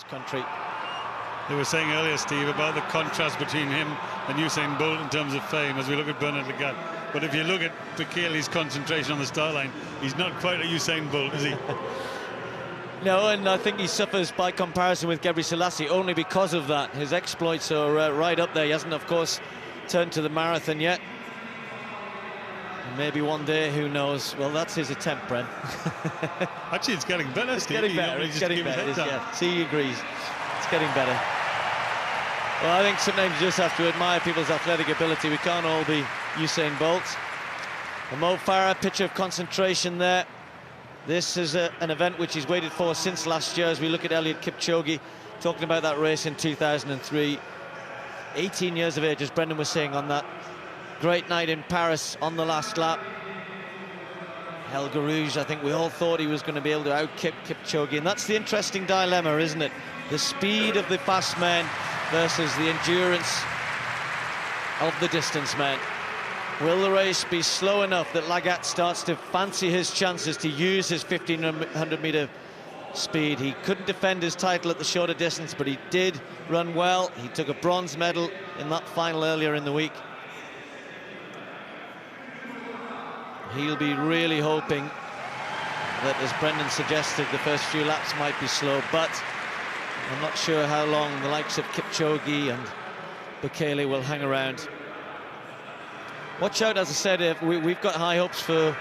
this country. They were saying earlier, Steve, about the contrast between him and Usain Bolt in terms of fame as we look at Bernard Lagat. But if you look at Bekele's concentration on the start line, he's not quite a Usain Bolt, is he? No, and I think he suffers by comparison with Gebre Selassie only because of that. His exploits are right up there. He hasn't, of course, turned to the marathon yet. And maybe one day, who knows? Well, that's his attempt, Bren. Actually, it's getting better, It's Steve. getting better. It's getting better. Yeah, see, he agrees. It's getting better. Well, I think sometimes you just have to admire people's athletic ability. We can't all be Usain Bolt. And Mo Farah, picture of concentration there. This is an event which he's waited for since last year as we look at Eliud Kipchoge, talking about that race in 2003. 18 years of age, as Brendan was saying, on that great night in Paris on the last lap. Helge Rouge, I think we all thought he was going to be able to out-kip Kipchoge, and that's the interesting dilemma, isn't it? The speed of the fast men versus the endurance of the distance men. Will the race be slow enough that Lagat starts to fancy his chances to use his 1500-meter speed? He couldn't defend his title at the shorter distance, but he did run well. He took a bronze medal in that final earlier in the week. He'll be really hoping that, as Brendan suggested, the first few laps might be slow, but I'm not sure how long the likes of Kipchoge and Bekele will hang around. Watch out, as I said, we've got high hopes for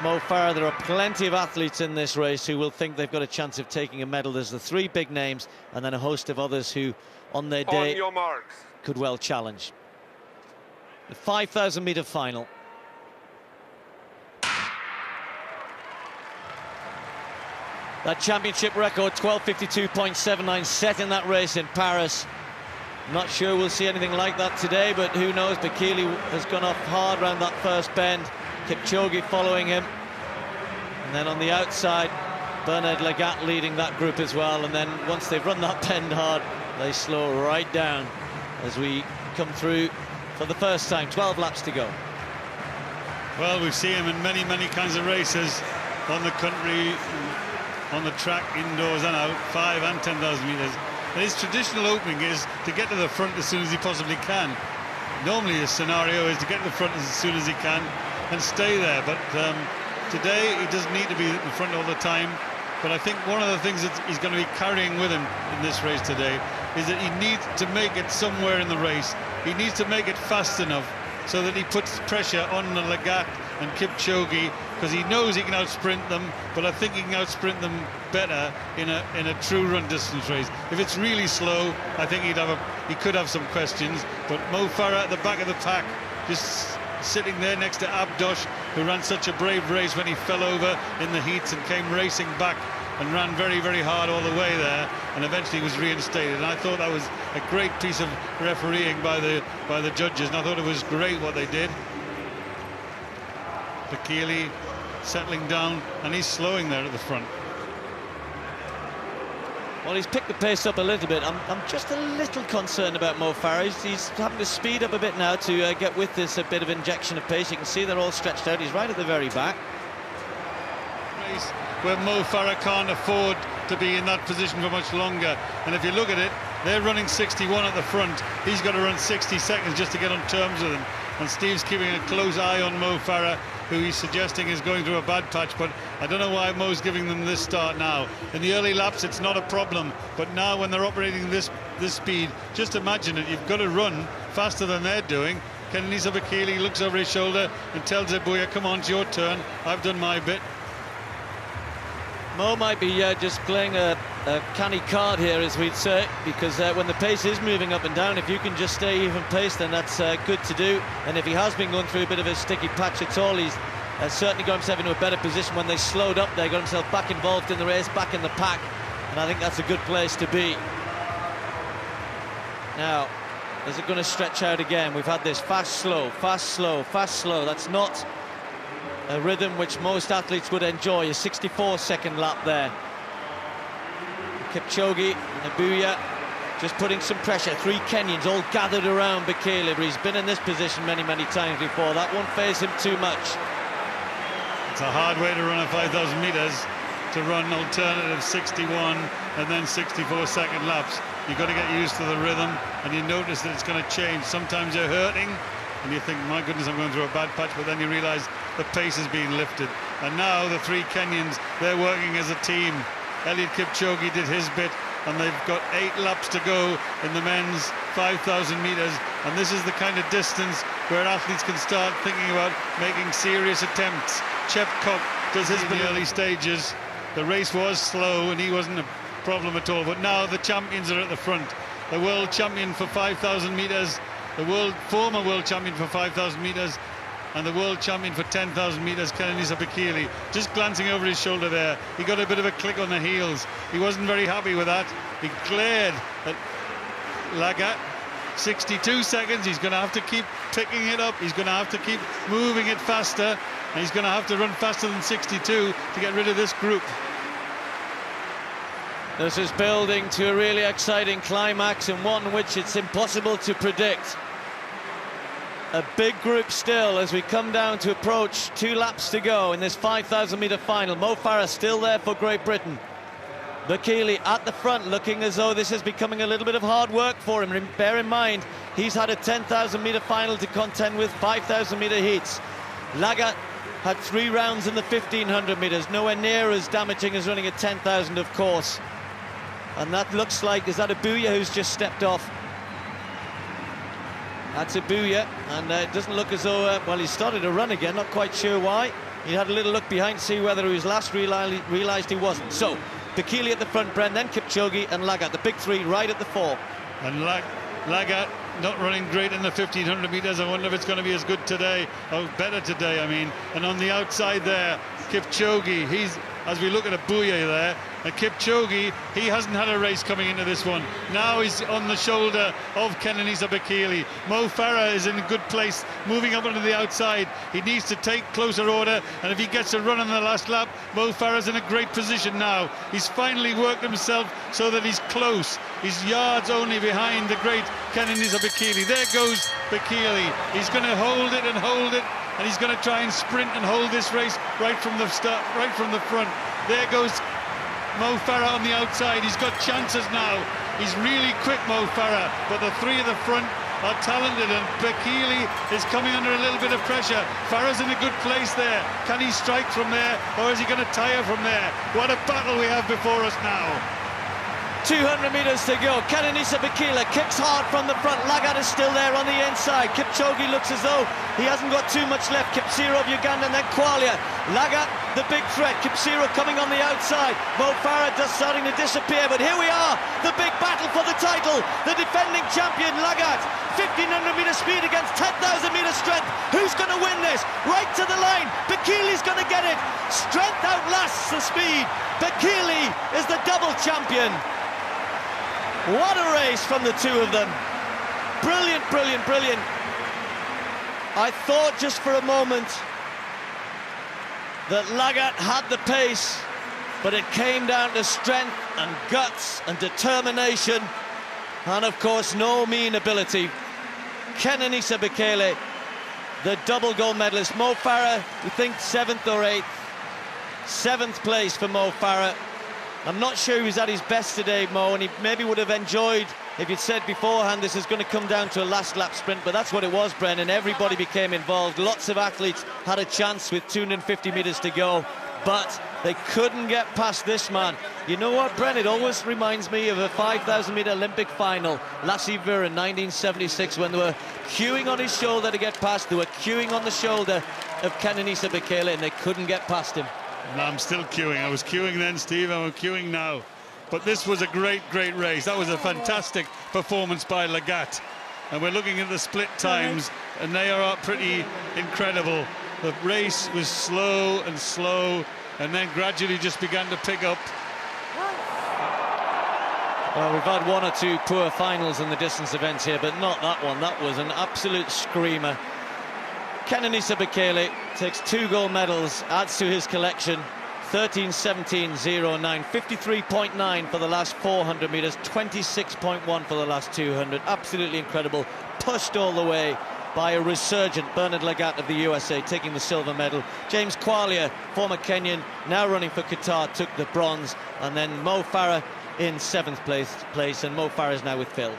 Mo Farah. There are plenty of athletes in this race who will think they've got a chance of taking a medal. There's the three big names and then a host of others who, on their day, on your marks, could well challenge. The 5,000-meter final. That championship record, 12:52.79, set in that race in Paris. Not sure we'll see anything like that today, but who knows? Bekele has gone off hard around that first bend. Kipchoge following him. And then on the outside, Bernard Lagat leading that group as well. And then once they've run that bend hard, they slow right down as we come through for the first time. 12 laps to go. Well, we see him in many, many kinds of races on the country, on the track, indoors and out, 5 and 10,000 metres. And his traditional opening is to get to the front as soon as he possibly can. Normally his scenario is to get to the front as soon as he can and stay there. But today he doesn't need to be in the front all the time. But I think one of the things that he's going to be carrying with him in this race today is that he needs to make it somewhere in the race. He needs to make it fast enough so that he puts pressure on the Lagat and Kipchoge, because he knows he can outsprint them, but I think he can outsprint them better in a true run distance race. If it's really slow, I think he could have some questions. But Mo Farah at the back of the pack, just sitting there next to Abdosh, who ran such a brave race when he fell over in the heats and came racing back and ran very, very hard all the way there, and eventually was reinstated. And I thought that was a great piece of refereeing by the judges, and I thought it was great what they did. Bekele settling down, and he's slowing there at the front. Well, he's picked the pace up a little bit. I'm just a little concerned about Mo Farah. He's having to speed up a bit now to get with this a bit of injection of pace. You can see they're all stretched out. He's right at the very back. Race where Mo Farah can't afford to be in that position for much longer. And if you look at it, they're running 61 at the front. He's got to run 60 seconds just to get on terms with them. And Steve's keeping a close eye on Mo Farah, who he's suggesting is going through a bad patch, but I don't know why Mo's giving them this start now. In the early laps, it's not a problem, but now when they're operating this speed, just imagine it, you've got to run faster than they're doing. Kenenisa Bekele looks over his shoulder and tells Ebuya, come on, it's your turn, I've done my bit. Mo might be just playing a canny card here, as we'd say, because when the pace is moving up and down, if you can just stay even pace, then that's good to do. And if he has been going through a bit of a sticky patch at all, he's certainly got himself into a better position. When they slowed up, they got himself back involved in the race, back in the pack, and I think that's a good place to be. Now, is it going to stretch out again? We've had this fast, slow, fast, slow, fast, slow. That's not a rhythm which most athletes would enjoy. A 64-second lap there. Kipchoge and Ebuya just putting some pressure. 3 Kenyans all gathered around Bekele, but he's been in this position many, many times before. That won't faze him too much. It's a hard way to run a 5,000 metres, to run alternative 61 and then 64-second laps. You've got to get used to the rhythm, and you notice that it's going to change. Sometimes you're hurting, and you think, my goodness, I'm going through a bad patch, but then you realise the pace is being lifted. And now the three Kenyans, they're working as a team. Eliud Kipchoge did his bit, and they've got 8 laps to go in the men's 5,000 metres, and this is the kind of distance where athletes can start thinking about making serious attempts. Kipchoge does his in the early stages. The race was slow, and he wasn't a problem at all, but now the champions are at the front. The world champion for 5,000 metres, the former world champion for 5,000 metres, and the world champion for 10,000 metres, Kenenisa Bekele. Just glancing over his shoulder there, he got a bit of a click on the heels. He wasn't very happy with that. He glared at Lagat. 62 seconds, he's going to have to keep picking it up. He's going to have to keep moving it faster, and he's going to have to run faster than 62 to get rid of this group. This is building to a really exciting climax, and one which it's impossible to predict. A big group still as we come down to approach 2 laps to go in this 5,000 metre final. Mo Farah still there for Great Britain. Bekele at the front, looking as though this is becoming a little bit of hard work for him. Bear in mind, he's had a 10,000 metre final to contend with 5,000 metre heats. Lagat had 3 rounds in the 1,500 metres, nowhere near as damaging as running a 10,000, of course. And that looks like, is that Abuya who's just stepped off? That's Abuya, and it doesn't look as though, well, he started to run again, not quite sure why. He had a little look behind to see whether he was last, realised he wasn't. So, Bekele at the front, Bren, then Kipchoge and Lagat, the big 3 right at the fore. And Lagat not running great in the 1,500 metres. I wonder if it's going to be as good today, or better today, I mean. And on the outside there, Kipchoge, he's, as we look at Abuya there, and Kipchoge, he hasn't had a race coming into this one. Now he's on the shoulder of Kenenisa Bekele. Mo Farah is in a good place, moving up onto the outside. He needs to take closer order, and if he gets a run on the last lap, Mo Farah's in a great position now. He's finally worked himself so that he's close. He's yards only behind the great Kenenisa Bekele. There goes Bekele. He's going to hold it, and he's going to try and sprint and hold this race right from the start, right from the front. There goes Mo Farah on the outside. He's got chances now. He's really quick, Mo Farah, but the 3 at the front are talented, and Bekele is coming under a little bit of pressure. Farah's in a good place there. Can he strike from there, or is he going to tire from there? What a battle we have before us now. 200 metres to go. Kenenisa Bekele kicks hard from the front. Lagat is still there on the inside. Kipchoge looks as though he hasn't got too much left. Kipsiro of Uganda, and then Qualia. Lagat, the big threat. Kipsiro coming on the outside. Mo Farah just starting to disappear, but here we are. The big battle for the title. The defending champion, Lagat. 1,500 metre speed against 10,000 metre strength. Who's going to win this? Right to the line. Bekele's going to get it. Strength outlasts the speed. Bekele is the double champion. What a race from the 2 of them. Brilliant, brilliant, brilliant. I thought just for a moment that Lagat had the pace, but it came down to strength and guts and determination, and of course no mean ability. Kenenisa Bekele, the double gold medalist. Mo Farah, we think 7th or 8th. 7th place for Mo Farah. I'm not sure he was at his best today, Mo, and he maybe would have enjoyed if you'd said beforehand this is going to come down to a last lap sprint, but that's what it was, Brennan. Everybody became involved. Lots of athletes had a chance with 250 metres to go, but they couldn't get past this man. You know what, Brennan? It always reminds me of a 5,000 metre Olympic final, Lassie Vir in 1976, when they were queuing on his shoulder to get past. They were queuing on the shoulder of Kenenisa Bekele, and they couldn't get past him. No, I'm still queuing. I was queuing then, Steve. I'm queuing now. But this was a great, great race. That was a fantastic performance by Lagat. And we're looking at the split times, and they are pretty incredible. The race was slow, and then gradually just began to pick up. Well, we've had 1 or 2 poor finals in the distance events here, but not that one. That was an absolute screamer. Kenenisa Bekele takes 2 gold medals, adds to his collection. 13:17:09, 53.9 for the last 400 metres, 26.1 for the last 200. Absolutely incredible. Pushed all the way by a resurgent Bernard Lagat of the USA, taking the silver medal. James Qualia, former Kenyan, now running for Qatar, took the bronze. And then Mo Farah in 7th place, and Mo Farah is now with Phil.